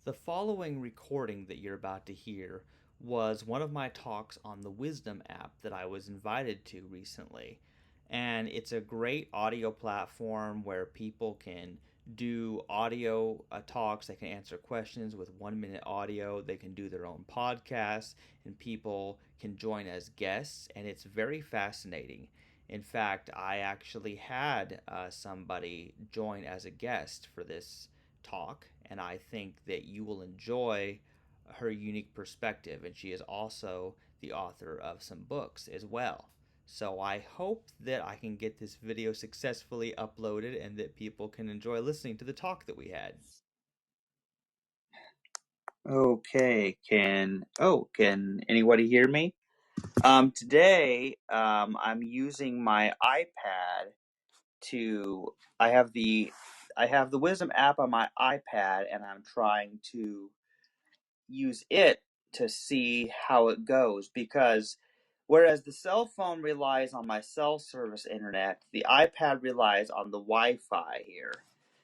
The following recording that you're about to hear was one of my talks on the Wisdom app that I was invited to recently. And it's a great audio platform where people can do audio talks, they can answer questions with 1 minute audio, they can do their own podcasts, and people can join as guests. And it's very fascinating. In fact, I actually had somebody join as a guest for this talk, and I think that you will enjoy her unique perspective. And she is also the author of some books as well. So I hope that I can get this video successfully uploaded and that people can enjoy listening to the talk that we had. Okay, can anybody hear me? Today, I'm using my iPad to I have the Wisdom app on my iPad, and I'm trying to use it to see how it goes, because whereas the cell phone relies on my cell service internet, the iPad relies on the Wi-Fi here.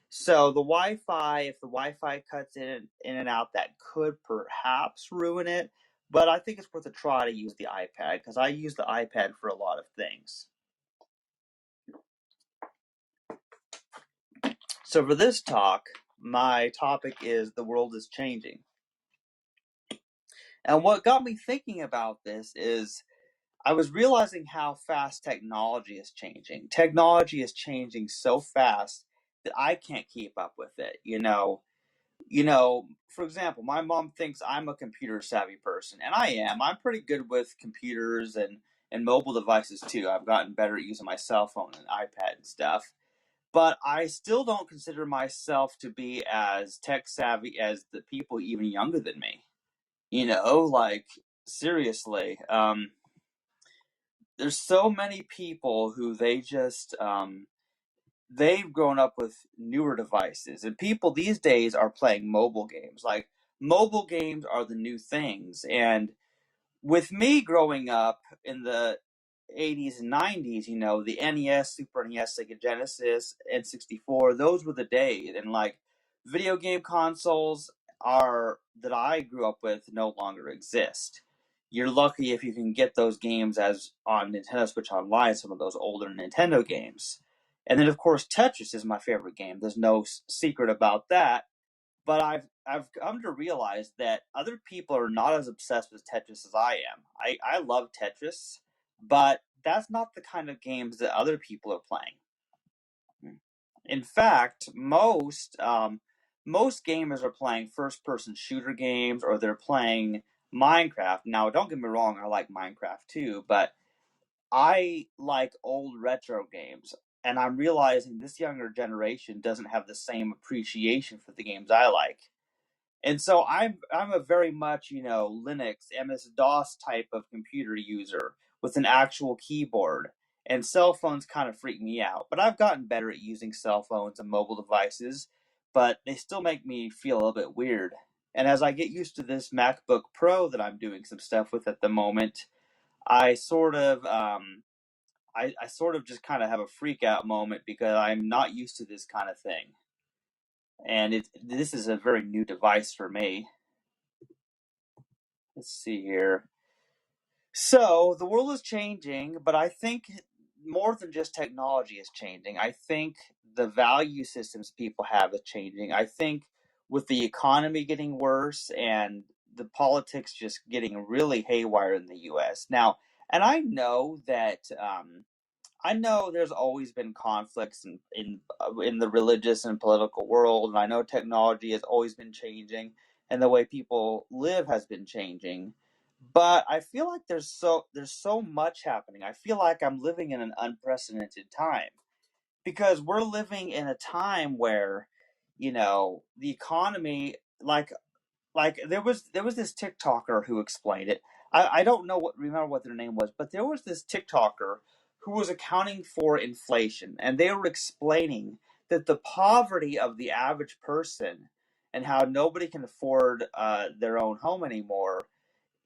So the Wi-Fi, if the Wi-Fi cuts in and out, that could perhaps ruin it. But I think it's worth a try to use the iPad, because I use the iPad for a lot of things. So for this talk, my topic is the world is changing. And what got me thinking about this is I was realizing how fast technology is changing. Technology is changing so fast that I can't keep up with it. For example, my mom thinks I'm a computer savvy person, and I am. I'm pretty good with computers and mobile devices too. I've gotten better at using my cell phone and iPad and stuff. But I still don't consider myself to be as tech savvy as the people even younger than me. Like, seriously. There's so many people who they've grown up with newer devices, and people these days are playing mobile games. Like, mobile games are the new things. And with me growing up in the 80s and 90s, the NES, Super NES, Sega Genesis, N64, those were the days. And like, video game consoles are that I grew up with no longer exist. You're lucky if you can get those games as on Nintendo Switch Online, some of those older Nintendo games. And then of course Tetris is my favorite game. There's no secret about that. But I've come to realize that other people are not as obsessed with Tetris as I am. I love Tetris, but that's not the kind of games that other people are playing. In fact, most gamers are playing first-person shooter games, or they're playing Minecraft. Now, don't get me wrong, I like Minecraft too, but I like old retro games, and I'm realizing this younger generation doesn't have the same appreciation for the games I like. And so I'm a very much, Linux, MS-DOS type of computer user with an actual keyboard. And cell phones kind of freak me out. But I've gotten better at using cell phones and mobile devices, but they still make me feel a little bit weird. And as I get used to this MacBook Pro that I'm doing some stuff with at the moment, I sort of I sort of just kind of have a freak out moment, because I'm not used to this kind of thing. And this is a very new device for me. Let's see here. So the world is changing, but I think more than just technology is changing. I think the value systems people have is changing. I think with the economy getting worse and the politics just getting really haywire in the U.S. now, and I know there's always been conflicts in the religious and political world, and I know technology has always been changing, and the way people live has been changing. But I feel like there's so much happening. I feel like I'm living in an unprecedented time, because we're living in a time where, the economy, like there was this TikToker who explained it. I don't remember what their name was, but there was this TikToker who was accounting for inflation, and they were explaining that the poverty of the average person and how nobody can afford their own home anymore,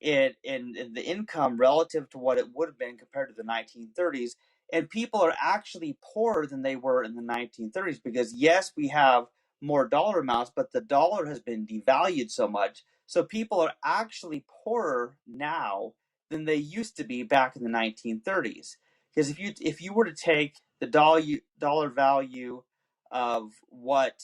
in the income relative to what it would have been compared to the 1930s. And people are actually poorer than they were in the 1930s, because yes, we have more dollar amounts, but the dollar has been devalued so much. So people are actually poorer now than they used to be back in the 1930s. Because if you were to take the dollar value of what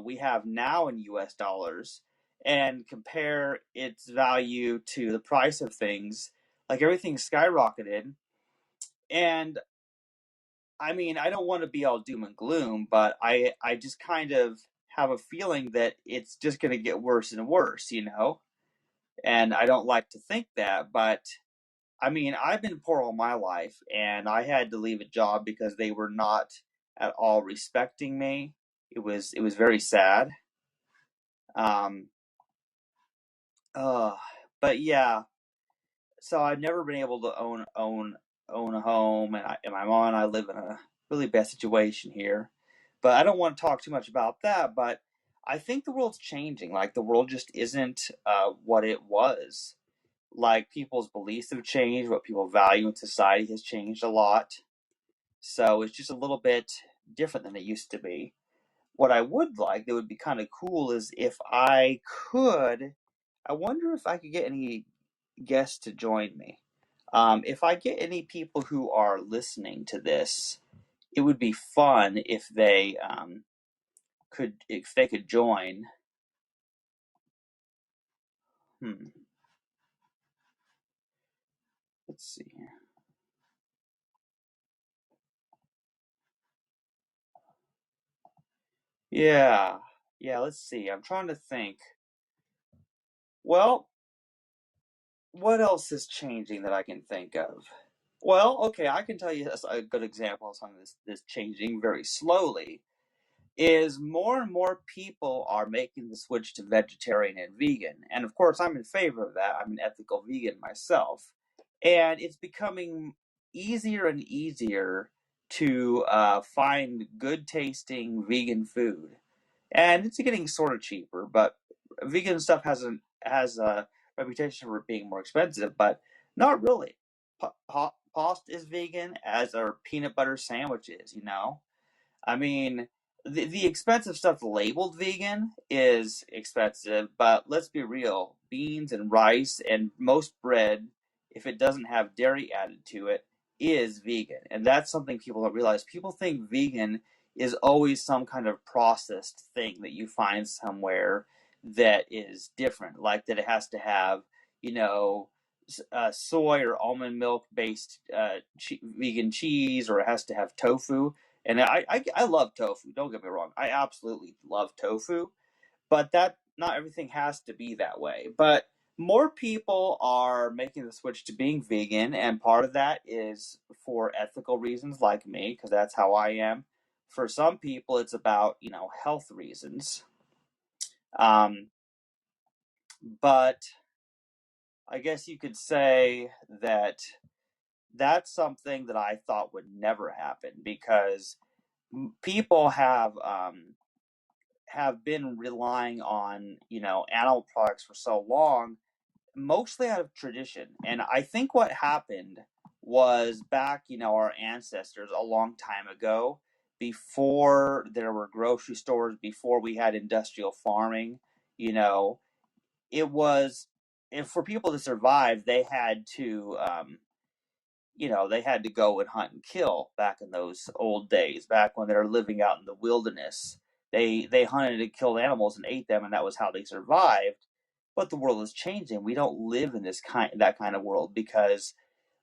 we have now in U.S. dollars and compare its value to the price of things, like everything skyrocketed. And I mean, I don't want to be all doom and gloom, but I just kind of have a feeling that it's just going to get worse and worse. And I don't like to think that, but I mean, I've been poor all my life, and I had to leave a job because they were not at all respecting me. It was very sad. Um, uh, but yeah, so I've never been able to own a home, and my mom and I live in a really bad situation here. But I don't want to talk too much about that. But I think the world's changing. Like the world just isn't what it was. Like people's beliefs have changed. What people value in society has changed a lot. So it's just a little bit different than it used to be. What I would like that would be kind of cool is if I could. I wonder if I could get any guests to join me. If I get any people who are listening to this, it would be fun if they could join. Hmm. Let's see. Yeah. Yeah, let's see. I'm trying to think. Well, what else is changing that I can think of? Well, okay, I can tell you a good example of something that's changing very slowly. Is more and more people are making the switch to vegetarian and vegan. And of course, I'm in favor of that. I'm an ethical vegan myself. And it's becoming easier and easier to find good tasting vegan food. And it's getting sort of cheaper, but vegan stuff has a reputation for being more expensive, but not really. Pasta is vegan, as are peanut butter sandwiches. I mean, the expensive stuff labeled vegan is expensive, but let's be real. Beans and rice and most bread, if it doesn't have dairy added to it, is vegan. And that's something people don't realize. People think vegan is always some kind of processed thing that you find somewhere that is different, like that it has to have, you know, soy or almond milk based vegan cheese, or it has to have tofu. And I love tofu. Don't get me wrong. I absolutely love tofu, but that not everything has to be that way. But more people are making the switch to being vegan, and part of that is for ethical reasons, like me, because that's how I am. For some people, it's about health reasons. Um, but I guess you could say that that's something that I thought would never happen because people have been relying on animal products for so long, mostly out of tradition. And I think what happened was back, our ancestors a long time ago, before there were grocery stores, before we had industrial farming, you know it was, and for people to survive, they had to go and hunt and kill back in those old days, back when they were living out in the wilderness. They hunted and killed animals and ate them, and that was how they survived. But the world is changing. We don't live in that kind of world because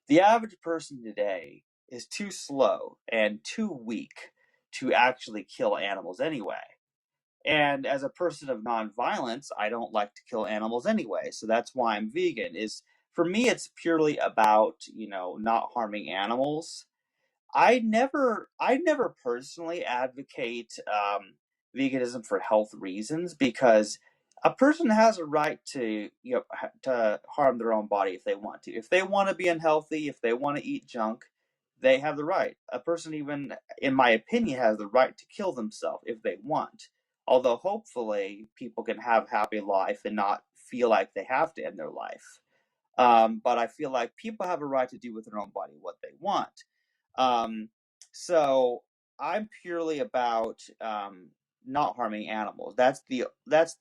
the average person today is too slow and too weak to actually kill animals anyway. And as a person of nonviolence, I don't like to kill animals anyway. So that's why I'm vegan. Is For me, it's purely about not harming animals. I never personally advocate veganism for health reasons because a person has a right to to harm their own body if they want to. If they want to be unhealthy, if they want to eat junk, they have the right. A person, even in my opinion, has the right to kill themselves if they want. Although hopefully people can have a happy life and not feel like they have to end their life. But I feel like people have a right to do with their own body what they want. Um, so I'm purely about not harming animals. That's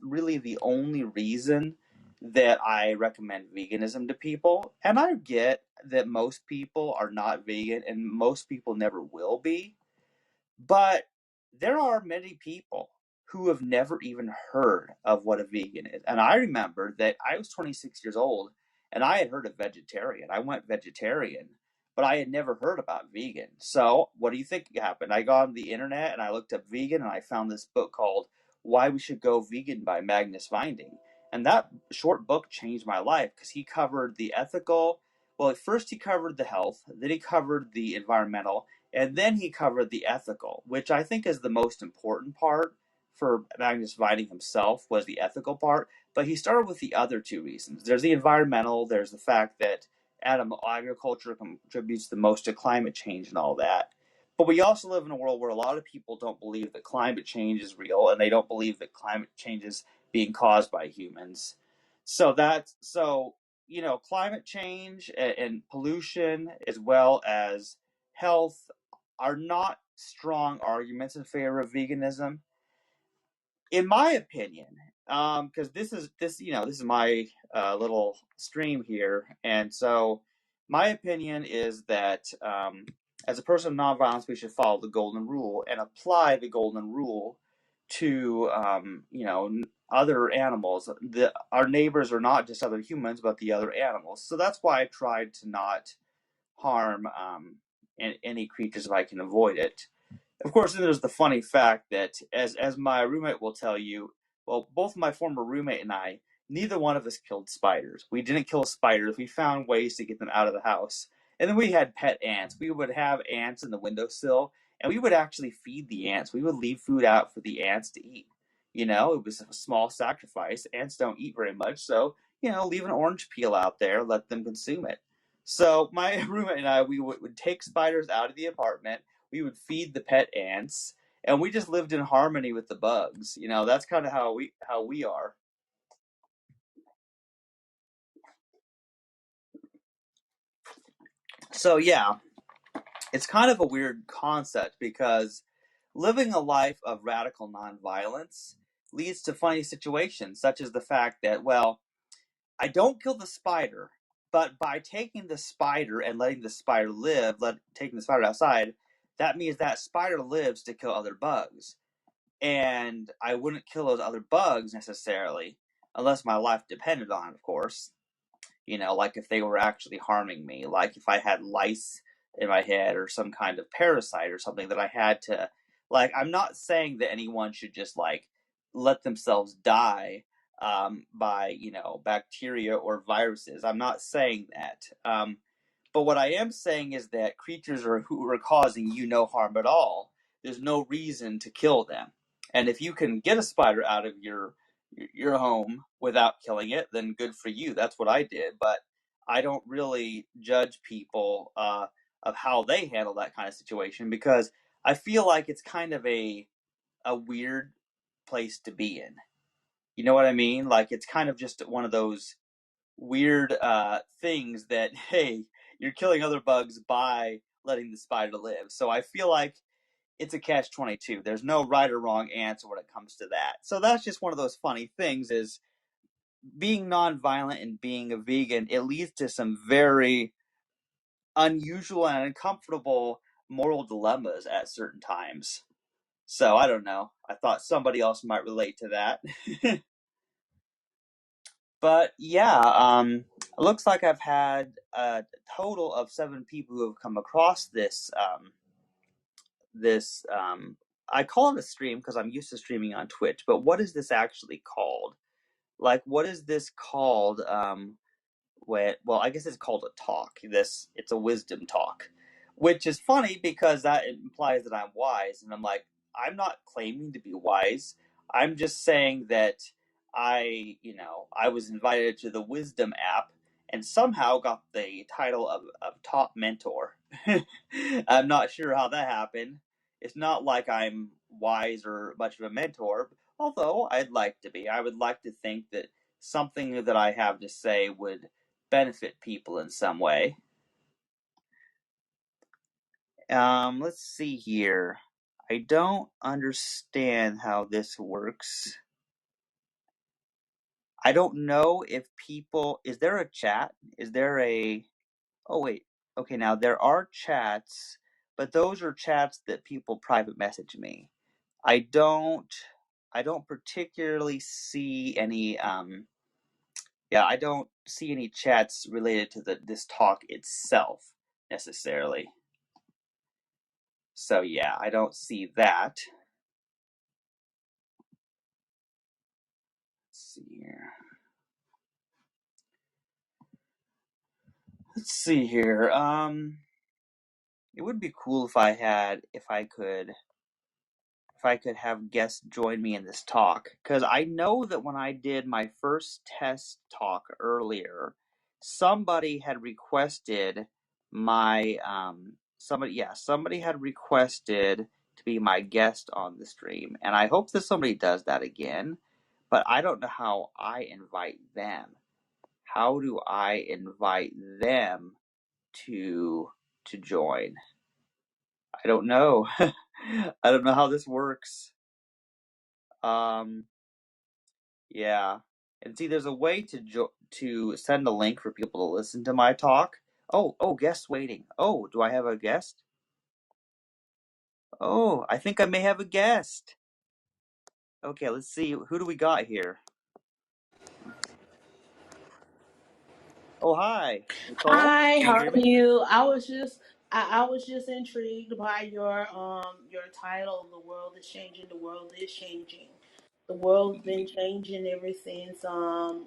really the only reason that I recommend veganism to people. And I get that most people are not vegan and most people never will be. But there are many people who have never even heard of what a vegan is. And I remember that I was 26 years old and I had heard of vegetarian. I went vegetarian, but I had never heard about vegan. So, what do you think happened? I got on the internet and I looked up vegan and I found this book called Why We Should Go Vegan by Magnus Winding. And that short book changed my life because he covered the ethical, well, at first he covered the health, then he covered the environmental, and then he covered the ethical, which I think is the most important part for Magnus Winding himself, was the ethical part. But he started with the other two reasons. There's the environmental, there's the fact that animal agriculture contributes the most to climate change and all that. But we also live in a world where a lot of people don't believe that climate change is real and they don't believe that climate change is being caused by humans. So climate change and pollution as well as health are not strong arguments in favor of veganism, in my opinion. Because this is my little stream here, and so my opinion is that as a person of nonviolence, we should follow the golden rule and apply the golden rule to other animals. Our neighbors are not just other humans, but the other animals. So that's why I tried to not harm any creatures if I can avoid it. Of course, then there's the funny fact that, as my roommate will tell you, well, both my former roommate and I, neither one of us killed spiders. We didn't kill spiders. We found ways to get them out of the house. And then we had pet ants. We would have ants in the windowsill, and we would actually feed the ants. We would leave food out for the ants to eat. It was a small sacrifice. Ants don't eat very much, so leave an orange peel out there, let them consume it. So my roommate and I, we would take spiders out of the apartment, we would feed the pet ants, and we just lived in harmony with the bugs. That's kind of how we are. So yeah, it's kind of a weird concept because living a life of radical nonviolence leads to funny situations, such as the fact that, well, I don't kill the spider, but by taking the spider and letting the spider live, taking the spider outside, that means that spider lives to kill other bugs. And I wouldn't kill those other bugs necessarily, unless my life depended on it, of course. Like if they were actually harming me, like if I had lice in my head or some kind of parasite or something that I had to, like, I'm not saying that anyone should just like let themselves die by, bacteria or viruses. I'm not saying that. But what I am saying is that creatures who are causing you no harm at all, there's no reason to kill them. And if you can get a spider out of your home without killing it, then good for you. That's what I did. But I don't really judge people of how they handle that kind of situation because I feel like it's kind of a weird place to be in. You know what I mean? Like it's kind of just one of those weird things that hey, you're killing other bugs by letting the spider live. So I feel like it's a catch 22. There's no right or wrong answer when it comes to that. So that's just one of those funny things is being nonviolent and being a vegan, it leads to some very unusual and uncomfortable moral dilemmas at certain times. So I don't know. I thought somebody else might relate to that. But yeah, it looks like I've had a total of 7 people who have come across this. I call it a stream because I'm used to streaming on Twitch. But what is this actually called? Like, what is this called? Well, I guess it's called a talk. It's a wisdom talk, which is funny because that implies that I'm wise, and I'm like, I'm not claiming to be wise. I'm just saying that I was invited to the Wisdom app and somehow got the title of top mentor. I'm not sure how that happened. It's not like I'm wise or much of a mentor, although I'd like to be. I would like to think that something that I have to say would benefit people in some way. Let's see here. I don't understand how this works. I don't know if people, is there a chat? Is there a, oh wait, okay, now there are chats, but those are chats that people private message me. I don't particularly see any, I don't see any chats related to this talk itself necessarily. So yeah, I don't see that. Let's see here. Let's see here. It would be cool if I could have guests join me in this talk, because I know that when I did my first test talk earlier, somebody had requested my somebody had requested to be my guest on the stream, and I hope that somebody does that again, but I don't know how I invite them. How do I invite them to join? I don't know. I don't know how this works. Yeah. And see, there's a way to send a link for people to listen to my talk. Oh, guest waiting. Oh, do I have a guest? Oh, I think I may have a guest. Okay, let's see. Who do we got here? Oh, hi, Nicole. Hi, Can you how hear are me? you? I was just intrigued by your title. The world is changing. The world is changing. The world's been changing ever since the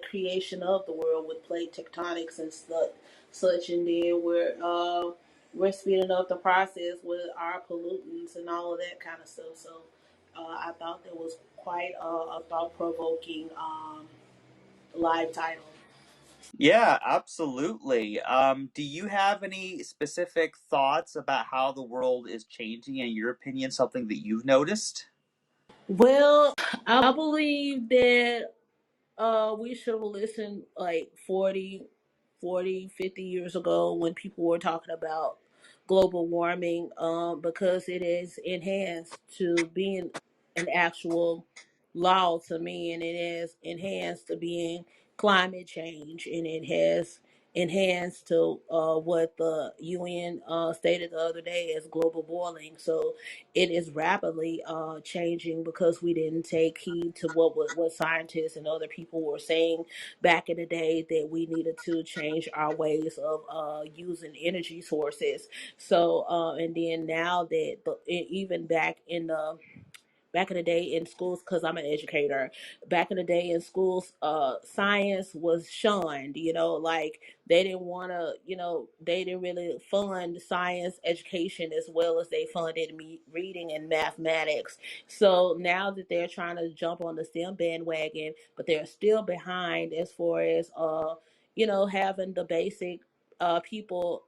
creation of the world with plate tectonics and such, and then we're speeding up the process with our pollutants and all of that kind of stuff. So I thought that was quite a thought provoking live title. Yeah, absolutely. Do you have any specific thoughts about how the world is changing, in your opinion, something that you've noticed? Well, I believe that we should have listened like 50 years ago when people were talking about global warming, because it is enhanced to being an actual law to me, and it is enhanced to being climate change, and it has enhanced to what the UN stated the other day as global boiling. So it is rapidly changing because we didn't take heed to what scientists and other people were saying back in the day, that we needed to change our ways of using energy sources. So and then now that even back in the day in schools, because I'm an educator, back in the day in schools, science was shunned, like they didn't want to, they didn't really fund science education as well as they funded reading and mathematics. So now that they're trying to jump on the STEM bandwagon, but they're still behind as far as having the basic people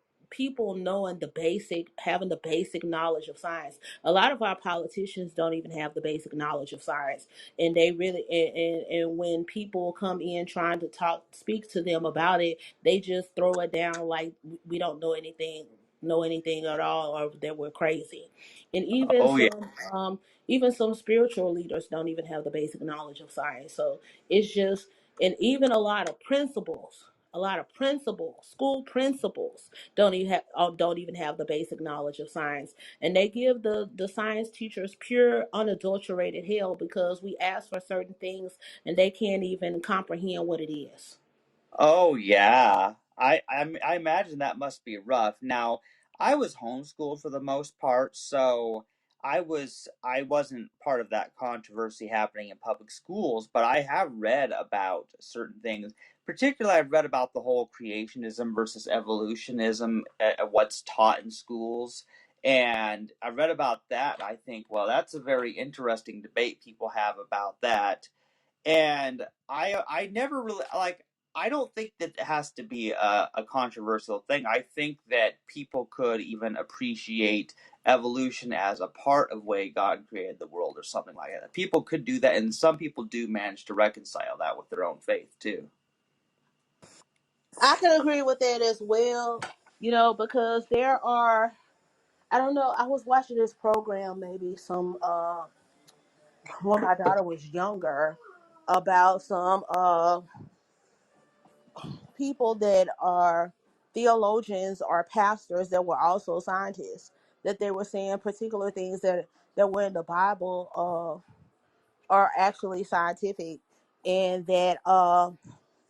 knowing the basic, having the basic knowledge of science. A lot of our politicians don't even have the basic knowledge of science, and they really and when people come in trying to speak to them about it, they just throw it down like we don't know anything at all, or that we're crazy. And Oh yeah. even some spiritual leaders don't even have the basic knowledge of science. So it's just, and even a lot of principals, school principals don't even have the basic knowledge of science, and they give the science teachers pure unadulterated hell because we ask for certain things and they can't even comprehend what it is. Oh yeah. I imagine that must be rough. Now, I was homeschooled for the most part, so I wasn't part of that controversy happening in public schools, but I have read about certain things. Particularly, I've read about the whole creationism versus evolutionism, what's taught in schools. And I read about that. I think, well, that's a very interesting debate people have about that. And I never really like, I don't think that it has to be a controversial thing. I think that people could even appreciate evolution as a part of way God created the world or something like that. People could do that, and some people do manage to reconcile that with their own faith too. I can agree with that as well, because there are. I don't know. I was watching this program maybe some when my daughter was younger about some people that are theologians or pastors that were also scientists, that they were saying particular things that were in the Bible are actually scientific, and that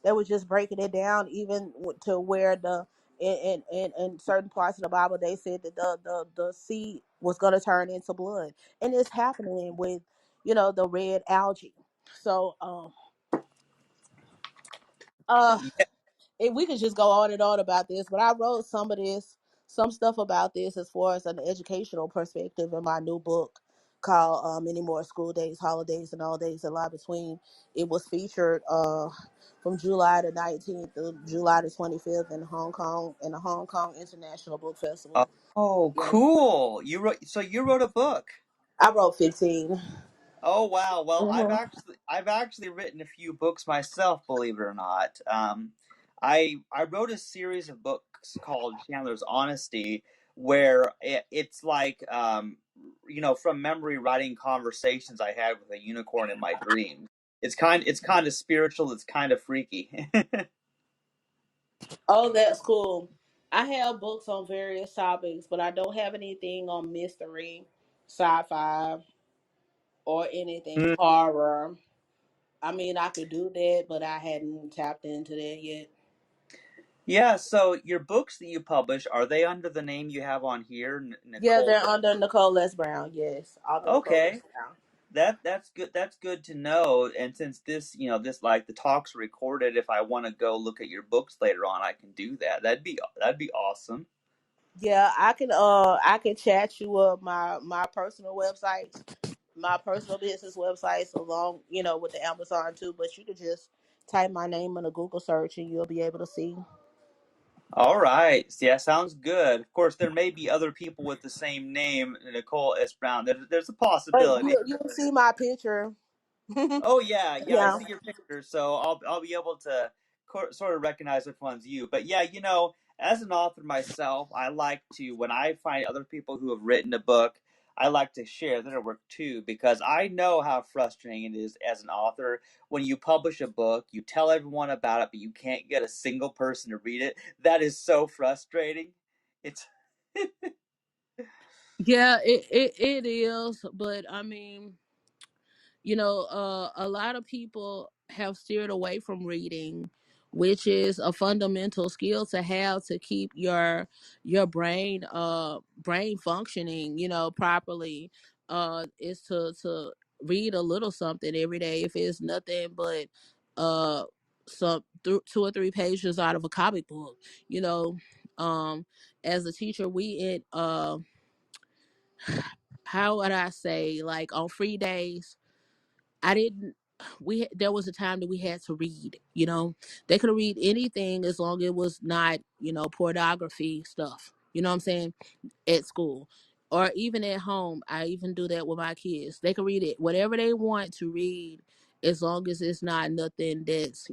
they were just breaking it down even to where the in certain parts of the Bible they said that the seed was going to turn into blood, and it's happening with the red algae. So uh Yeah. and we could just go on and on about this, but I wrote some stuff about this as far as an educational perspective in my new book called Many More School Days, Holidays, and All Days in Lie Between. It was featured from July the 19th to July the 25th in the Hong Kong International Book Festival. Oh, Yeah. cool. You wrote a book. I wrote 15. Oh wow. Well, I've Hmm. actually I've actually written a few books myself, believe it or not. I wrote a series of books called Chandler's Honesty, where it's like from memory writing conversations I had with a unicorn in my dreams. It's kind of spiritual. It's kind of freaky. Oh, that's cool. I have books on various topics, but I don't have anything on mystery, sci-fi, or anything Mm. horror. I mean, I could do that, but I hadn't tapped into that yet. Yeah. So your books that you publish, are they under the name you have on here, Yeah, Nicole? they're under Nicole Les Brown. Yes, under Nicole Les Okay. Brown. That's good. That's good to know. And since this like the talks are recorded, if I want to go look at your books later on, I can do that. That'd be awesome. Yeah, I can chat you up my personal websites, my personal business websites, along with the Amazon too. But you could just type my name in a Google search and you'll be able to see. All right. Yeah, sounds good. Of course, there may be other people with the same name, Nicole S. Brown. There's a But possibility. you'll see my picture. Oh yeah, yeah. I Yeah. see your picture, so I'll be able to sort of recognize which one's you. But yeah, as an author myself, I like to when I find other people who have written a book, I like to share their work too because I know how frustrating it is as an author when you publish a book, you tell everyone about it, but you can't get a single person to read it. That is so frustrating. It's Yeah, it is, but I mean, a lot of people have steered away from reading, which is a fundamental skill to have to keep your brain functioning, properly. Is to read a little something every day, if it's nothing but uh two or three pages out of a comic book, you know. As a teacher, we in how would I say, like on free days, I didn't. There was a time that we had to read. They could read anything as long as it was not pornography stuff. You know what I'm saying? At school, or even at home. I even do that with my kids. They can read it whatever they want to read, as long as it's not nothing that's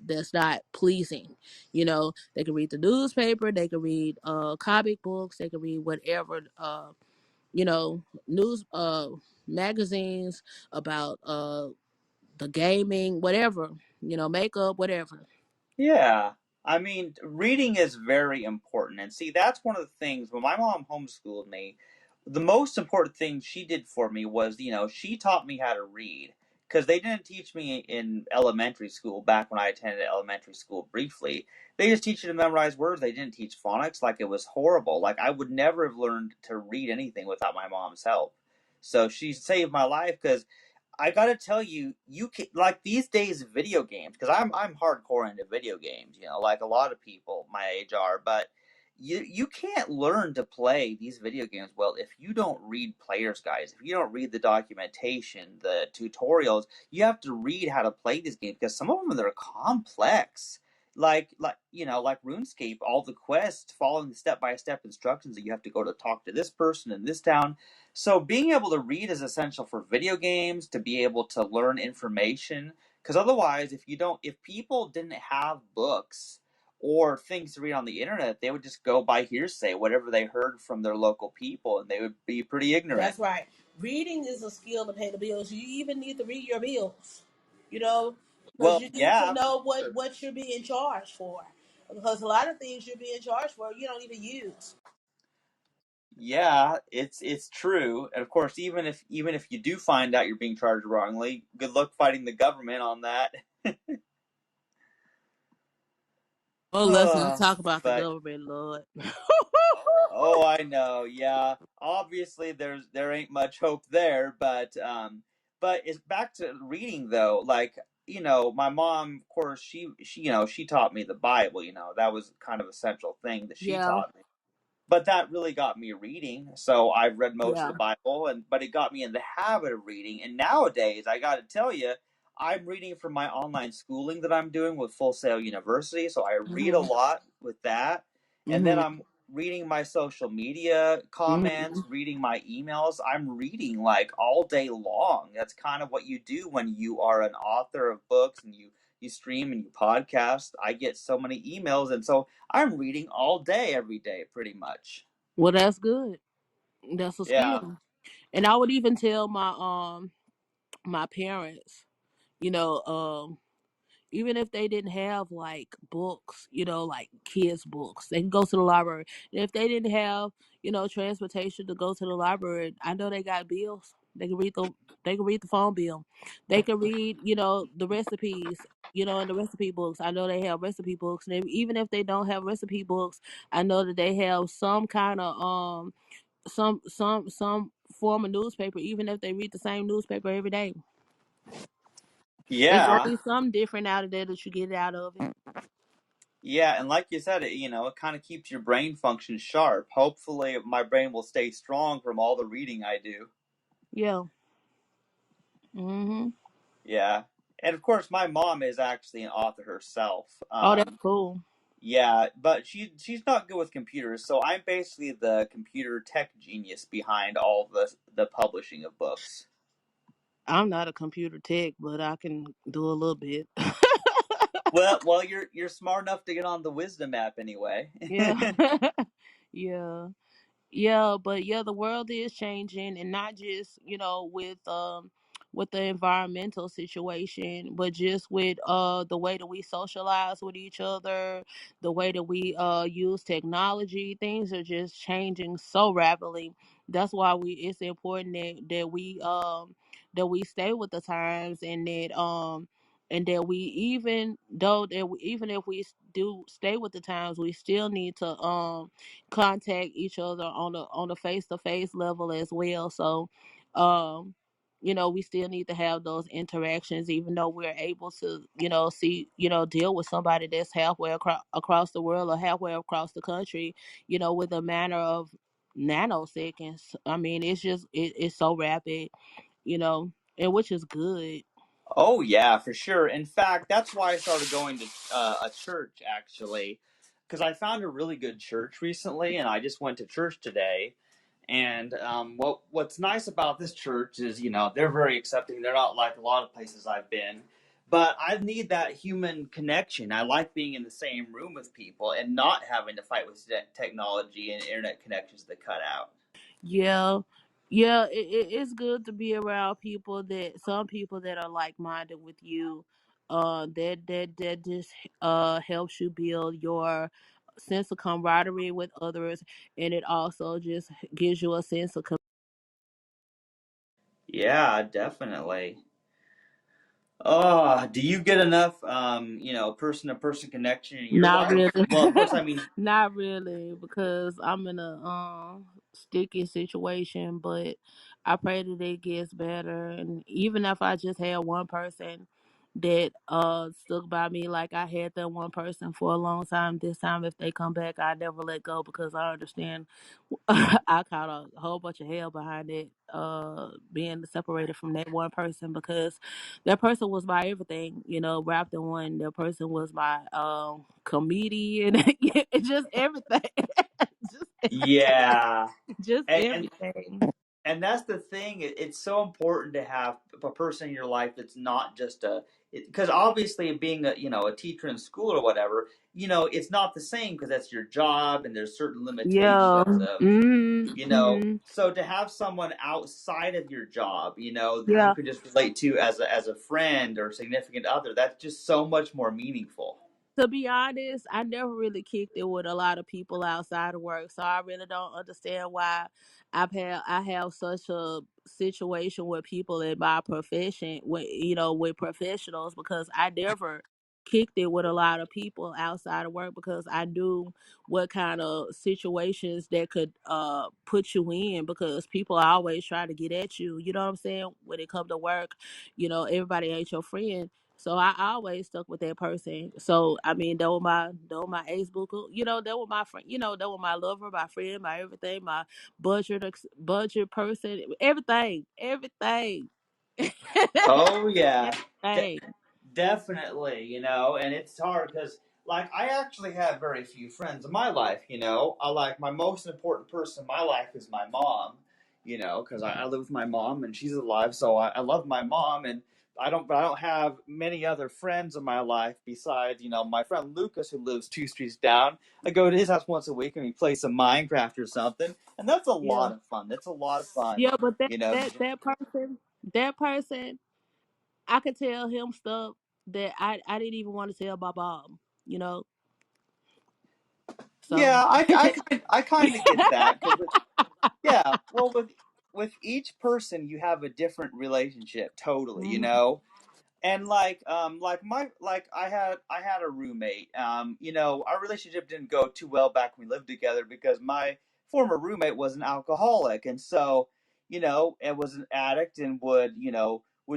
that's not pleasing. They can read the newspaper. They can read comic books. They can read whatever. News magazines about the gaming, whatever, makeup, whatever. Yeah. I mean, reading is very important. And see, that's one of the things when my mom homeschooled me, the most important thing she did for me was, she taught me how to read. Because they didn't teach me in elementary school back when I attended elementary school briefly. They just teach you to memorize words. They didn't teach phonics. Like, it was horrible. Like, I would never have learned to read anything without my mom's help. So she saved my life because I gotta tell you, you can like these days video games because I'm hardcore into video games. Like a lot of people my age are, but you can't learn to play these video games well if you don't read players' guides. If you don't read the documentation, the tutorials, you have to read how to play these games because some of them are complex. Like RuneScape, all the quests following the step by step instructions that you have to go to talk to this person in this town. So being able to read is essential for video games to be able to learn information. Because otherwise, if people didn't have books or things to read on the internet, they would just go by hearsay, whatever they heard from their local people, and they would be pretty ignorant. That's right. Reading is a skill to pay the bills. You even need to read your bills, you know, because Well, you need to yeah, know what you're being charged for. Because a lot of things you're being charged for, you don't even use. yeah, it's true. And of course, even if you do find out you're being charged wrongly, good luck fighting the government on that. Oh, let's not talk about the But government, Lord. oh, I know. Yeah. Obviously there ain't much hope there, but it's back to reading though. Like, my mom, of course, she taught me the Bible, That was kind of a central thing that she Yeah, taught me. But that really got me reading. So I've read most of yeah. the Bible, but it got me in the habit of reading. And nowadays, I got to tell you, I'm reading for my online schooling that I'm doing with Full Sail University. So I read a Mhm. lot with that. And then Mhm. I'm reading my social media comments, Mhm. reading my emails. I'm reading like all day long. That's kind of what you do when you are an author of books and you stream and you podcast. I get so many emails, and so I'm reading all day, every day, pretty much. Well, that's good. That's a Yeah. skill. And I would even tell my parents, you know, even if they didn't have like books, like kids books, they can go to the library. And if they didn't have, transportation to go to the library, I know they got bills. They can read the phone bill. They can read, the recipes, in the recipe books. I know they have recipe books. And even if they don't have recipe books, I know that they have some kind of some form of newspaper, even if they read the same newspaper every day. It's gonna Yeah. be something different out of there that you get out of it. Yeah, and like you said, it kind of keeps your brain function sharp. Hopefully, my brain will stay strong from all the reading I do. Yeah. Mhm. Yeah. And of course, my mom is actually an author herself. Oh, that's cool. Yeah, but she's not good with computers, so I'm basically the computer tech genius behind all the publishing of books. I'm not a computer tech, but I can do a little bit. Well, you're smart enough to get on the Wisdom app anyway. Yeah. Yeah. Yeah, but yeah, the world is changing, and not just with the environmental situation, but just with the way that we socialize with each other, the way that we use technology. Things are just changing so rapidly. That's why it's important that we stay with the times, and that we, even if we do stay with the times, we still need to contact each other on a face to face level as well. So, um, we still need to have those interactions, even though we're able to, see, deal with somebody that's halfway across the world or halfway across the country, with a matter of nanoseconds. I mean, it's so rapid, and which is good. Oh yeah, for sure. In fact, that's why I started going to a church actually, because I found a really good church recently, and I just went to church today. And what's nice about this church is, they're very accepting. They're not like a lot of places I've been, but I need that human connection. I like being in the same room with people and not having to fight with technology and internet connections that cut out. Yeah, yeah, it's good to be around some people that are like minded with you. That just helps you build your sense of camaraderie with others, and it also just gives you a sense of Yeah, definitely. Oh, do you get enough, person to person connection in your not life? really, Well, of course, I mean, not really, because I'm in a sticky situation. But I pray that it gets better, and even if I just had one person that stuck by me like I had that one person for a long time, this time if they come back, I never let go, because I understand I caught a whole bunch of hell behind it, being separated from that one person, because that person was my everything, wrapped in one. That person was my comedian, just everything. just yeah. just And everything. And that's the thing. It's so important to have a person in your life that's not just a, because obviously being a, a teacher in school or whatever, it's not the same because that's your job and there's certain Yeah. limitations of, Mm-hmm. so to have someone outside of your job, that you Yeah. could just relate to as a friend or significant other, that's just so much more meaningful. To be honest, I never really kicked it with a lot of people outside of work, so I really don't understand why I have such a situation with people in my profession, with with professionals, because I never kicked it with a lot of people outside of work because I knew what kind of situations that could put you in, because people always try to get at you. You know what I'm saying? When it comes to work, everybody ain't your friend. So I always stuck with that person. So I mean, that was my ace booker. That was my friend. That was my lover, my friend, my everything, my budget person, everything, Oh yeah. everything. Definitely, and it's hard because, like, I actually have very few friends in my life. I like my most important person in my life is my mom. Because I live with my mom and she's alive, so I love my mom, and but I don't have many other friends in my life besides, my friend Lucas who lives 2 streets down. I go to his house once a week and we play some Minecraft or something, and that's a Yeah, lot of fun. That's a lot of fun. yeah. But that You know, that that person, I could tell him stuff that I didn't even want to tell my mom. You know, so. yeah, I kind of get that because yeah, well, with each person, you have a different relationship, totally, Mhm. and like I had a roommate. Our relationship didn't go too well back when we lived together because my former roommate was an alcoholic, and so and was an addict and would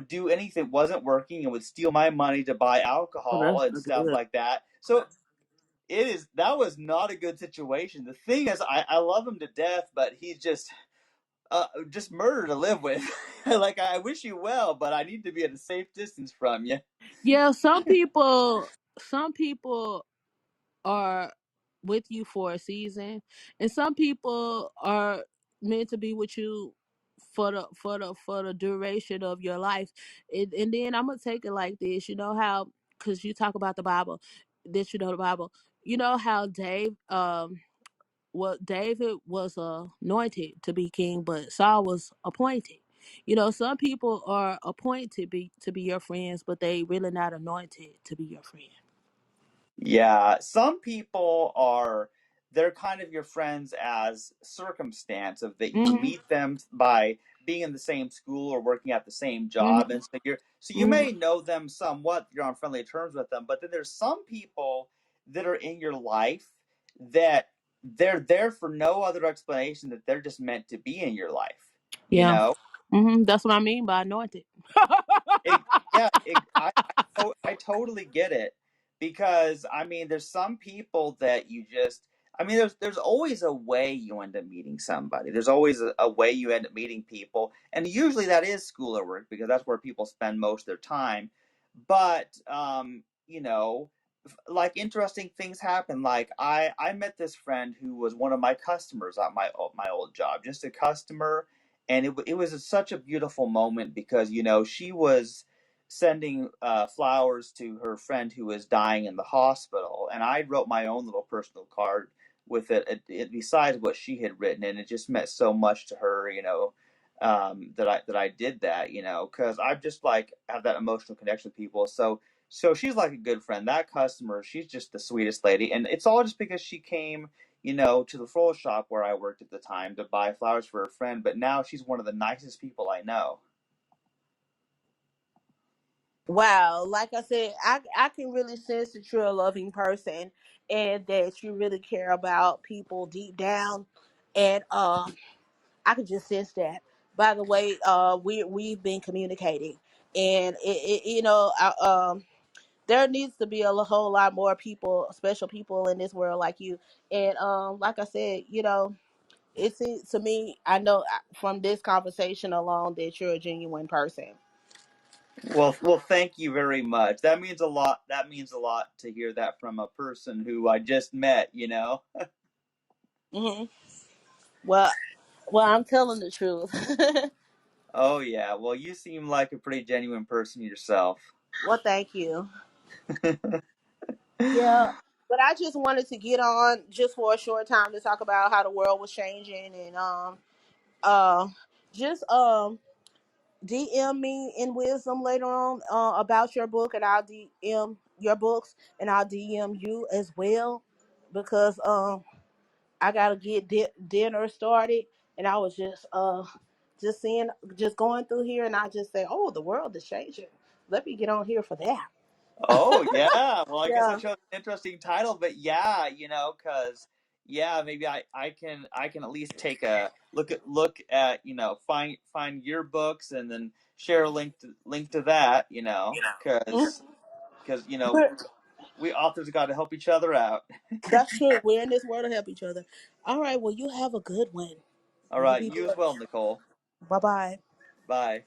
do anything wasn't working and would steal my money to buy Oh, alcohol that's and not stuff good. like that. So that was not a good situation. The thing is, I love him to death, but he's just murder to live with. Like, I wish you well, but I need to be at a safe distance from you. Yeah, some people are with you for a season, and some people are meant to be with you for the duration of your life. And then I'm gonna take it like this. You know how, because you talk about the Bible, that the Bible. You know how David was anointed to be king, but Saul was appointed. Some people are appointed to be your friends, but they really not anointed to be your friend. Yeah, some people they're kind of your friends as circumstance of that you Mhm. meet them by being in the same school or working at the same job, Mhm. and so you Mhm. may know them somewhat, you're on friendly terms with them, but then there's some people that are in your life that they're there for no other explanation that they're just meant to be in your life. You Yeah. know? That's what I mean by anointed. It, yeah, I totally get it because I mean, there's some people that you just. I mean, there's always a way you end up meeting somebody. There's always a way you end up meeting people, and usually that is school or work because that's where people spend most of their time. But like interesting things happen. Like I met this friend who was one of my customers at my old job, just a customer, and it was such a beautiful moment because she was sending flowers to her friend who was dying in the hospital, and I wrote my own little personal card with it besides what she had written, and it just meant so much to her, that I did that, because I just like have that emotional connection with people. So she's like a good friend. That customer, she's just the sweetest lady. And it's all just because she came, to the floral shop where I worked at the time to buy flowers for her friend. But now she's one of the nicest people I know. Wow, like I said, I can really sense that you're a loving person and that you really care about people deep down, and I can just sense that. By the way, we've been communicating, and there needs to be a whole lot more people, special people in this world like you. And like I said, it seems to me, I know from this conversation alone that you're a genuine person. Well, thank you very much. That means a lot. That means a lot to hear that from a person who I just met. Hmm. Well, Well, I'm telling the truth. Oh yeah, well you seem like a pretty genuine person yourself. Well, thank you. Yeah, but I just wanted to get on just for a short time to talk about how the world was changing and uh just DM me in wisdom later on about your book, and I'll DM your books, and I'll DM you as well because I gotta get dinner started, and I was just seeing just going through here, and I just say, oh, the world is changing. Let me get on here for that. Oh yeah, well I guess I Yeah. chose an interesting title, but yeah, because yeah, maybe I can at least take a look at find your books and then share a link to that, because Mhm. we authors got to help each other out. That's true. We're in this world to help each other. All right. Well, you have a good one. All You right, be you as well, blessed. Nicole. Bye bye. Bye.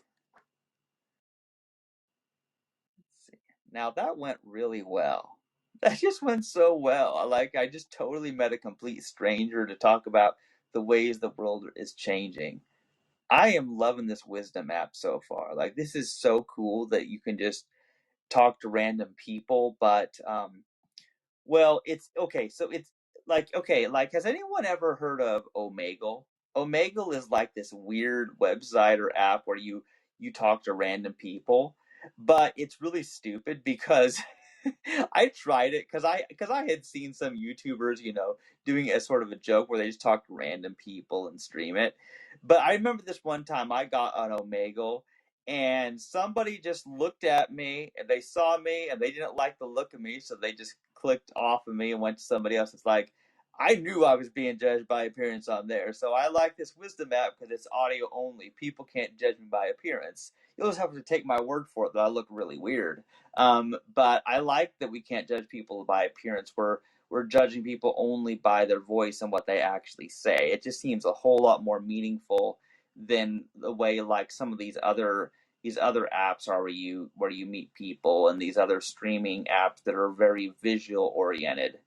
Let's see. Now that went really well. That just went so well. I just totally met a complete stranger to talk about the ways the world is changing. I am loving this wisdom app so far. Like this is so cool that you can just talk to random people, but well, it's okay. So it's like, okay, like, has anyone ever heard of Omegle? Omegle is like this weird website or app where you talk to random people, but it's really stupid because I tried it because I had seen some YouTubers, doing it as sort of a joke where they just talk to random people and stream it. But I remember this one time I got on Omegle and somebody just looked at me and they saw me and they didn't like the look of me, so they just clicked off of me and went to somebody else. It's like I knew I was being judged by appearance on there, so I like this wisdom app because it's audio only. People can't judge me by appearance. You'll just have to take my word for it that I look really weird. But I like that we can't judge people by appearance. We're judging people only by their voice and what they actually say. It just seems a whole lot more meaningful than the way like some of these other apps are where you meet people and these other streaming apps that are very visual oriented.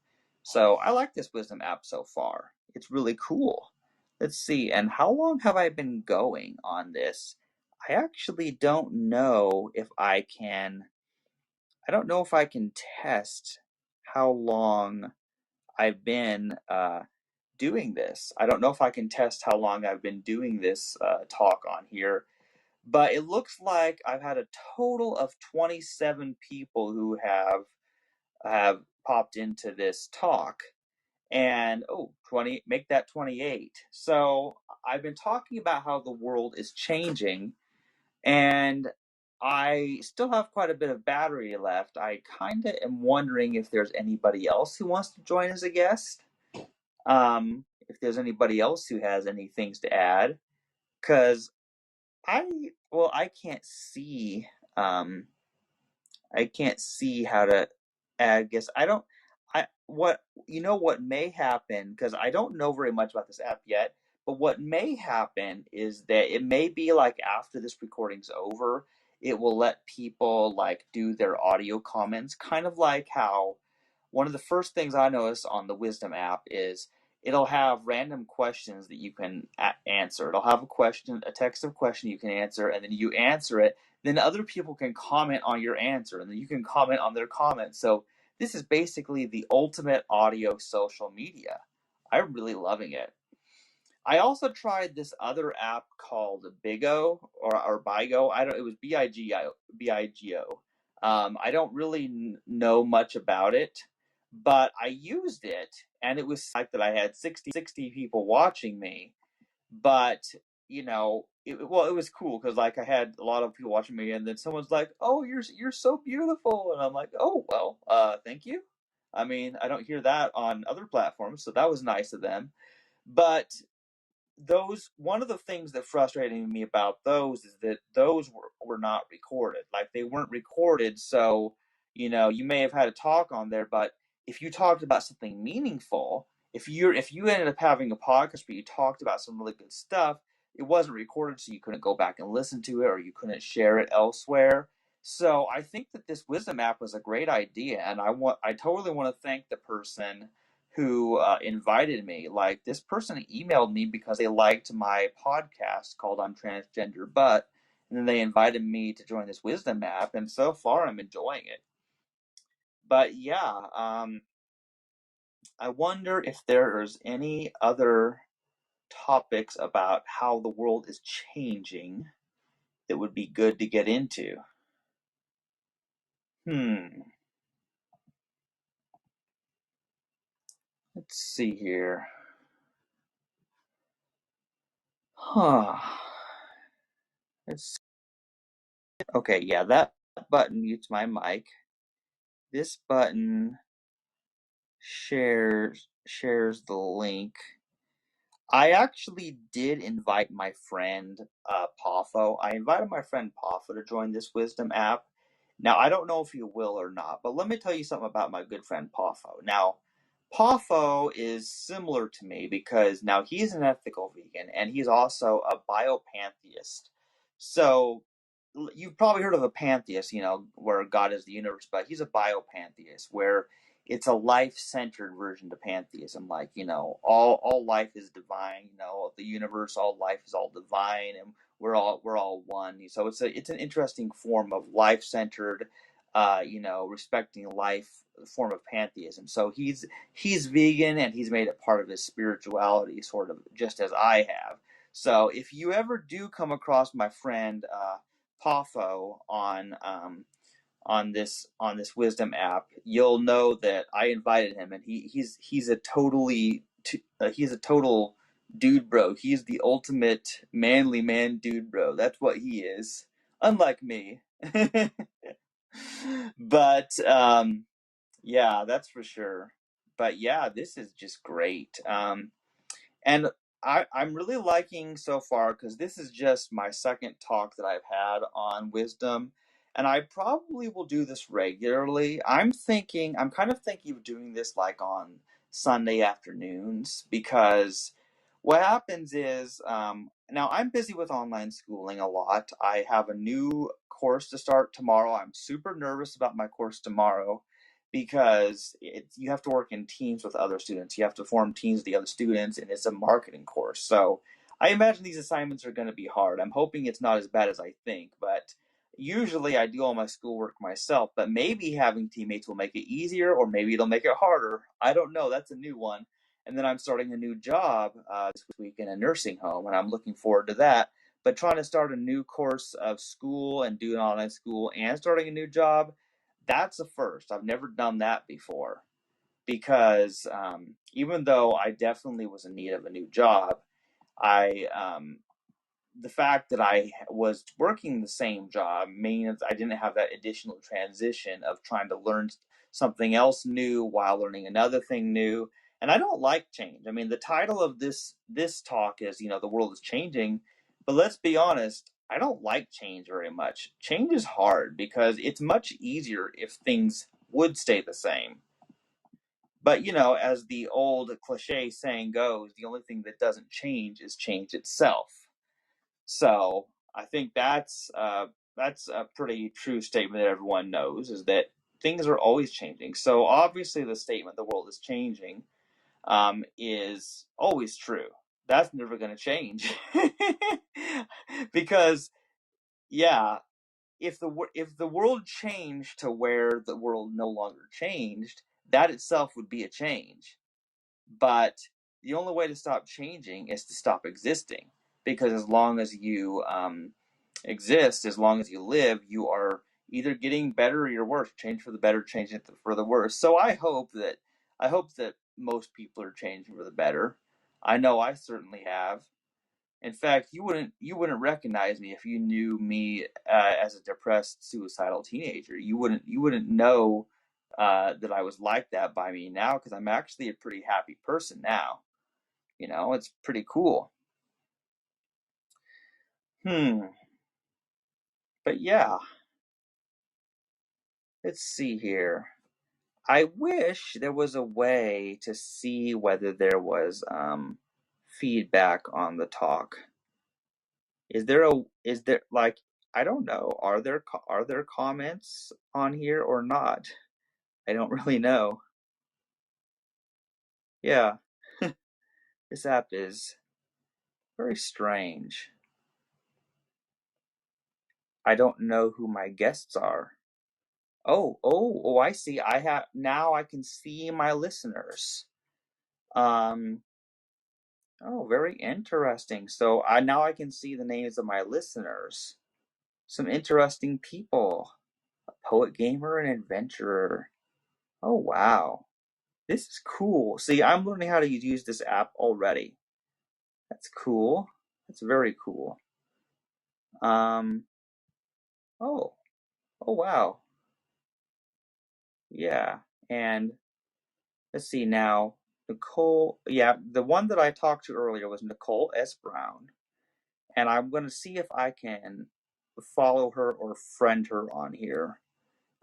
So I like this wisdom app so far. It's really cool. Let's see. And how long have I been going on this? I actually don't know if I can. I don't know if I can test how long I've been doing this. I don't know if I can test how long I've been doing this talk on here, but it looks like I've had a total of 27 people who have popped into this talk. And 20, make that 28. So I've been talking about how the world is changing, and I still have quite a bit of battery left. I kind of am wondering if there's anybody else who wants to join as a guest. If there's anybody else who has any things to add, because I can't see. Um, I can't see how to add guess. I don't. I what what may happen because I don't know very much about this app yet. But what may happen is that it may be like after this recording's over, it will let people like do their audio comments, kind of like how one of the first things I noticed on the Wisdom app is it'll have random questions that you can answer. It'll have a text of question you can answer, and then you answer it. Then other people can comment on your answer, and then you can comment on their comments. So this is basically the ultimate audio social media. I'm really loving it. I also tried this other app called Bigo or Bigo. I don't. It was Bigo. I don't really know much about it, but I used it, and it was like that. I had 60 people watching me, but it was cool because like I had a lot of people watching me, and then someone's like, "Oh, you're so beautiful," and I'm like, "Oh well, thank you." I mean, I don't hear that on other platforms, so that was nice of them. But those one of the things that frustrated me about those is that those were not recorded, like they weren't recorded. So you may have had a talk on there, but if you talked about something meaningful, if you ended up having a podcast where you talked about some really good stuff, it wasn't recorded, so you couldn't go back and listen to it, or you couldn't share it elsewhere. So I think that this wisdom app was a great idea, and I totally want to thank the person who invited me. Like, this person emailed me because they liked my podcast called I'm Transgender But, and then they invited me to join this wisdom app, and so far I'm enjoying it. But yeah, I wonder if there's any other topics about how the world is changing that would be good to get into. Let's see here. Huh. It's okay, yeah, that button mutes my mic. This button shares the link. I actually did invite my friend Pafo. I invited my friend Pafo to join this wisdom app. Now, I don't know if he will or not, but let me tell you something about my good friend Pafo. Now, Pafo is similar to me because now he's an ethical vegan and he's also a biopantheist. So you've probably heard of a pantheist, where God is the universe, but he's a biopantheist where it's a life-centered version to pantheism. Like, all life is divine. The universe, all life is all divine, and we're all one. So it's an interesting form of life-centered, respecting life form of pantheism. So he's vegan, and he's made it part of his spirituality, sort of just as I have. So if you ever do come across my friend Pafo on this wisdom app, you'll know that I invited him, and he's a total dude bro. He's the ultimate manly man dude bro. That's what he is. Unlike me. But yeah, that's for sure. But yeah, this is just great. And I'm really liking so far because this is just my second talk that I've had on wisdom, and I probably will do this regularly. I'm kind of thinking of doing this like on Sunday afternoons because what happens is, now I'm busy with online schooling a lot. I have a new course to start tomorrow. I'm super nervous about my course tomorrow because you have to work in teams with other students. You have to form teams with the other students, and it's a marketing course. So I imagine these assignments are going to be hard. I'm hoping it's not as bad as I think, but usually I do all my schoolwork myself. But maybe having teammates will make it easier, or maybe it'll make it harder. I don't know. That's a new one. And then I'm starting a new job this week in a nursing home, and I'm looking forward to that. But trying to start a new course of school and do an online school and starting a new job, that's a first. I've never done that before because even though I definitely was in need of a new job, I the fact that I was working the same job means I didn't have that additional transition of trying to learn something else new while learning another thing new. And I don't like change. I mean, the title of this talk is, the world is changing, but let's be honest, I don't like change very much. Change is hard because it's much easier if things would stay the same. But, as the old cliche saying goes, the only thing that doesn't change is change itself. So I think that's a pretty true statement that everyone knows, is that things are always changing. So obviously the statement "the world is changing" is always true. That's never going to change because yeah, if the world changed to where the world no longer changed, that itself would be a change. But the only way to stop changing is to stop existing, because as long as you exist, as long as you live, you are either getting better or you're worse. Change for the better, change for the worse. So I hope that most people are changing for the better. I know I certainly have. In fact, you wouldn't recognize me if you knew me as a depressed, suicidal teenager. You wouldn't know that I was like that by me now, because I'm actually a pretty happy person now. It's pretty cool. Hmm. But yeah, let's see here. I wish there was a way to see whether there was feedback on the talk. Is there like, I don't know, are there comments on here or not? I don't really know. Yeah, this app is very strange. I don't know who my guests are. Oh, I see. Now I can see my listeners. Um, oh, very interesting. So now I can see the names of my listeners. Some interesting people. A poet gamer and adventurer. Oh, wow. This is cool. See, I'm learning how to use this app already. That's cool. That's very cool. Um, oh, oh wow. Yeah. And let's see now. Nicole, yeah, the one that I talked to earlier was Nicole S. Brown. And I'm going to see if I can follow her or friend her on here.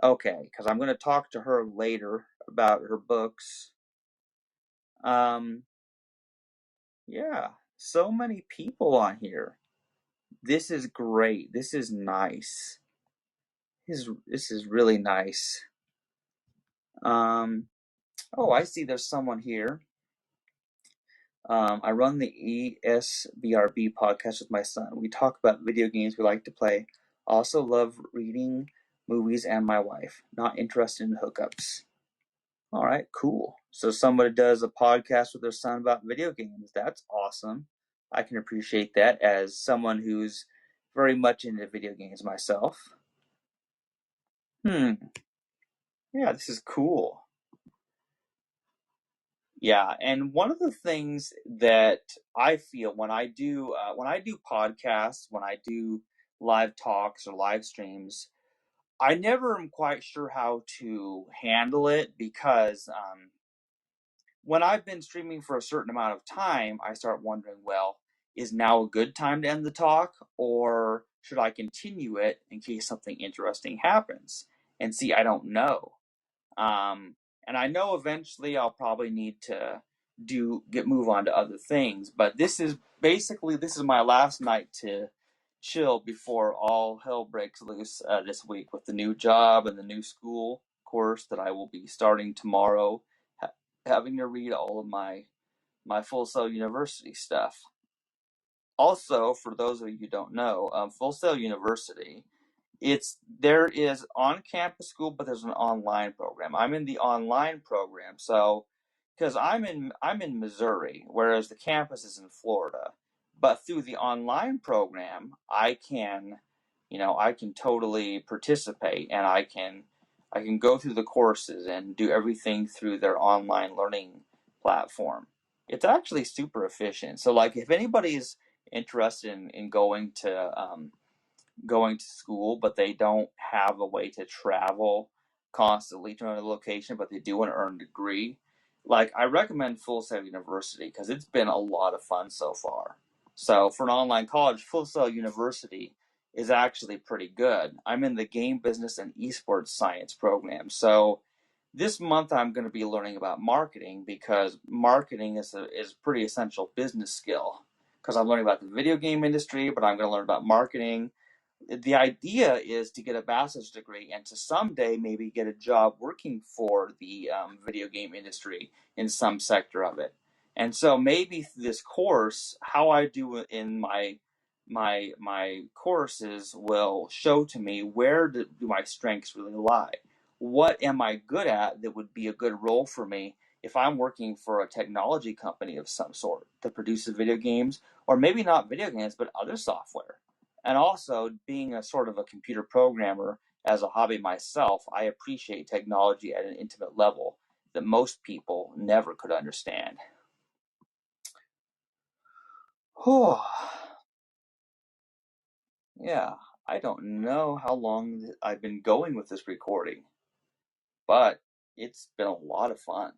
Okay, because I'm going to talk to her later about her books. Um, yeah, so many people on here. This is great. This is nice. This is really nice. Um, oh, I see there's someone here. I run the ESBRB podcast with my son. We talk about video games we like to play. Also love reading, movies, and my wife. Not interested in hookups. All right, cool. So somebody does a podcast with their son about video games. That's awesome. I can appreciate that as someone who's very much into video games myself. Yeah, this is cool. Yeah, and one of the things that I feel when I do podcasts, when I do live talks or live streams, I never am quite sure how to handle it because when I've been streaming for a certain amount of time, I start wondering, well, is now a good time to end the talk, or should I continue it in case something interesting happens? And see, I don't know. Um, and I know eventually I'll probably need to move on to other things, but this is my last night to chill before all hell breaks loose this week with the new job and the new school course that I will be starting tomorrow, having to read all of my Full Sail University stuff. Also, for those of you who don't know, Full Sail University, there is on campus school, but there's an online program. I'm in the online program, so because I'm in Missouri, whereas the campus is in Florida. But through the online program, I can totally participate, and I can go through the courses and do everything through their online learning platform. It's actually super efficient. So, like, if anybody's interested in going to school, but they don't have a way to travel constantly to another location, but they do want to earn a degree, like, I recommend Full Sail University because it's been a lot of fun so far. So for an online college, Full Sail University is actually pretty good. I'm in the game business and esports science program. So this month I'm going to be learning about marketing because marketing is a pretty essential business skill because I'm learning about the video game industry, but I'm going to learn about marketing. The idea is to get a bachelor's degree and to someday maybe get a job working for the video game industry in some sector of it. And so maybe this course, how I do in my courses, will show to me where do my strengths really lie. What am I good at that would be a good role for me if I'm working for a technology company of some sort that produces video games, or maybe not video games, but other software. And also, being a sort of a computer programmer as a hobby myself, I appreciate technology at an intimate level that most people never could understand. Oh, yeah, I don't know how long I've been going with this recording, but it's been a lot of fun.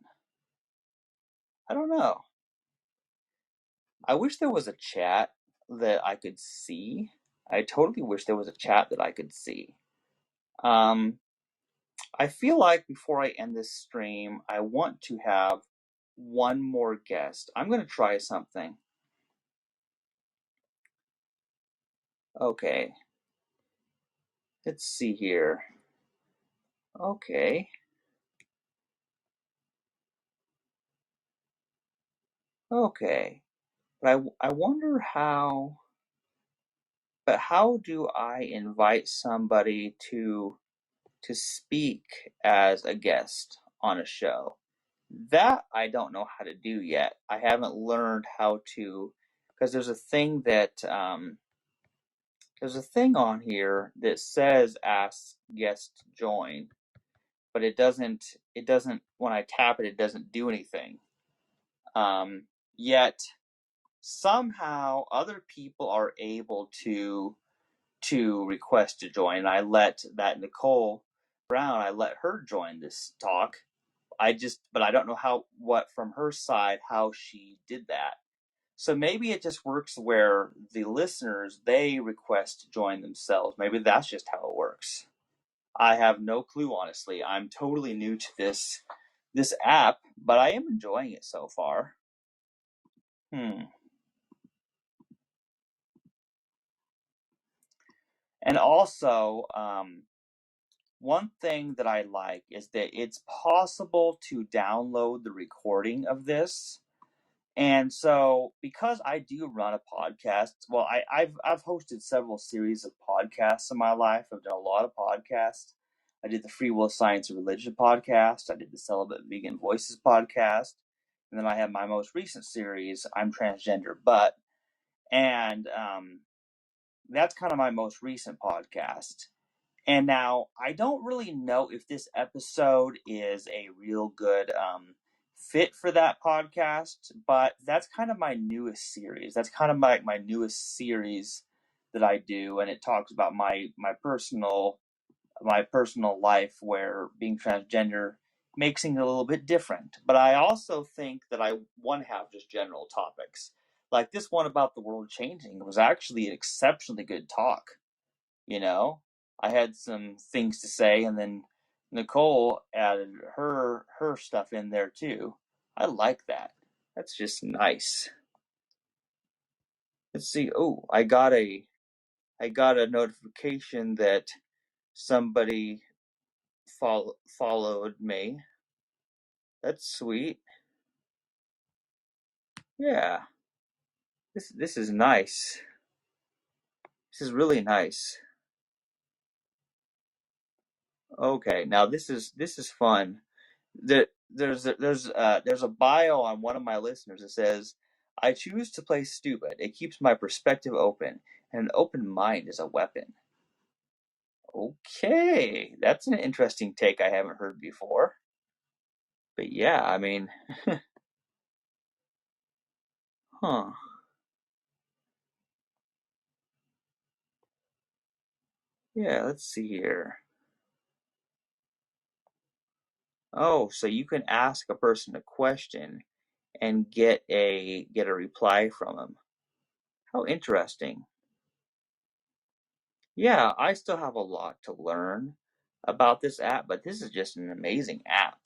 I don't know. I wish there was a chat that I could see. I totally wish there was a chat that I could see. Um, I feel like before I end this stream, I want to have one more guest. I'm going to try something. Okay. Let's see here. Okay. Okay, but I wonder how. But how do I invite somebody to speak as a guest on a show? That I don't know how to do yet. I haven't learned how to, because there's a thing on here that says ask guest to join, but it doesn't when I tap it, it doesn't do anything. Yet somehow other people are able to request to join. And I let that Nicole Brown, I let her join this talk. But I don't know what from her side, how she did that. So maybe it just works where the listeners, they request to join themselves. Maybe that's just how it works. I have no clue, honestly. I'm totally new to this app, but I am enjoying it so far. And also, one thing that I like is that it's possible to download the recording of this. And so, because I do run a podcast, well, I've hosted several series of podcasts in my life. I've done a lot of podcasts. I did the Free Will, Science, and Religion podcast. I did the Celibate Vegan Voices podcast. And then I have my most recent series, I'm Transgender But. And that's kind of my most recent podcast. And now I don't really know if this episode is a real good fit for that podcast, but that's kind of my newest series. That's kind of my newest series that I do, and it talks about my personal life where being transgender makes things a little bit different. But I also think that I want to have just general topics. Like this one about the world changing was actually an exceptionally good talk. You know, I had some things to say, and then Nicole added her stuff in there too. I like that. That's just nice. Let's see. Oh, I got a notification that somebody followed me. That's sweet. Yeah. This is nice. This is really nice. Okay, now this is fun. There's a bio on one of my listeners that says, "I choose to play stupid. It keeps my perspective open, and an open mind is a weapon." Okay, that's an interesting take I haven't heard before. But yeah, I mean, huh? Yeah, let's see here. Oh, so you can ask a person a question and get a reply from them. How interesting. Yeah, I still have a lot to learn about this app, but this is just an amazing app.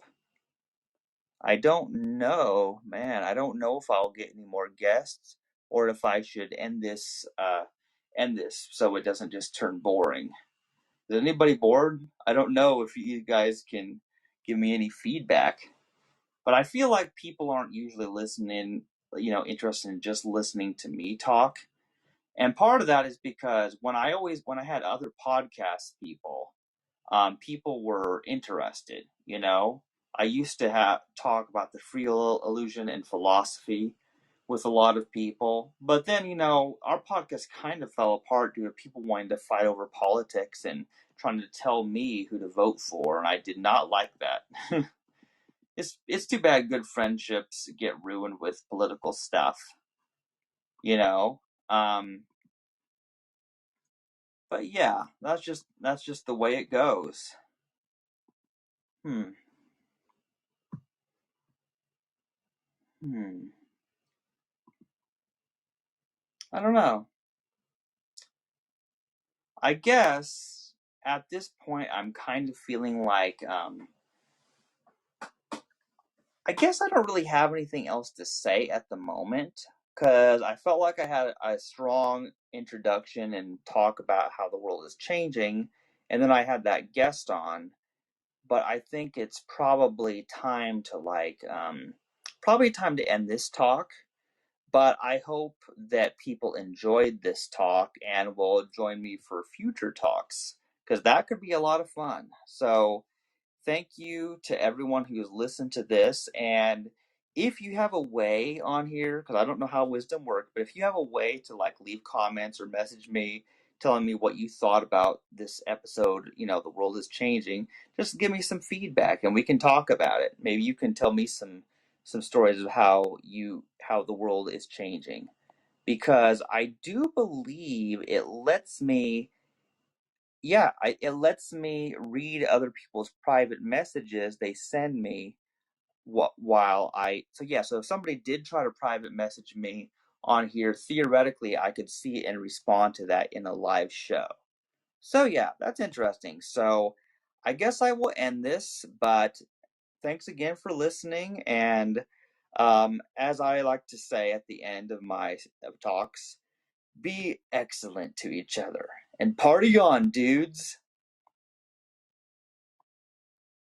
I don't know, man. I don't know if I'll get any more guests or if I should end this so it doesn't just turn boring. Is anybody bored? I don't know if you guys can give me any feedback, but I feel like people aren't usually listening, interested in just listening to me talk. And part of that is because when I had other podcast people, people were interested. I used to talk about the free will illusion and philosophy with a lot of people, but then our podcast kind of fell apart due to people wanting to fight over politics and trying to tell me who to vote for, and I did not like that. It's too bad good friendships get ruined with political stuff, you know. Um, but yeah, that's just the way it goes. Hmm. Hmm. I don't know. I guess at this point, I'm kind of feeling like, I guess I don't really have anything else to say at the moment because I felt like I had a strong introduction and talk about how the world is changing, and then I had that guest on. But I think it's probably time to probably time to end this talk But I hope that people enjoyed this talk and will join me for future talks, because that could be a lot of fun. So thank you to everyone who's listened to this. And if you have a way on here, because I don't know how wisdom works, but if you have a way to like leave comments or message me telling me what you thought about this episode, the world is changing, just give me some feedback and we can talk about it. Maybe you can tell me some stories of how the world is changing, because I do believe it lets me it lets me read other people's private messages they send me while so if somebody did try to private message me on here, theoretically I could see it and respond to that in a live show. So yeah, that's interesting. So I guess I will end this, but thanks again for listening. And as I like to say at the end of my talks, be excellent to each other and party on, dudes.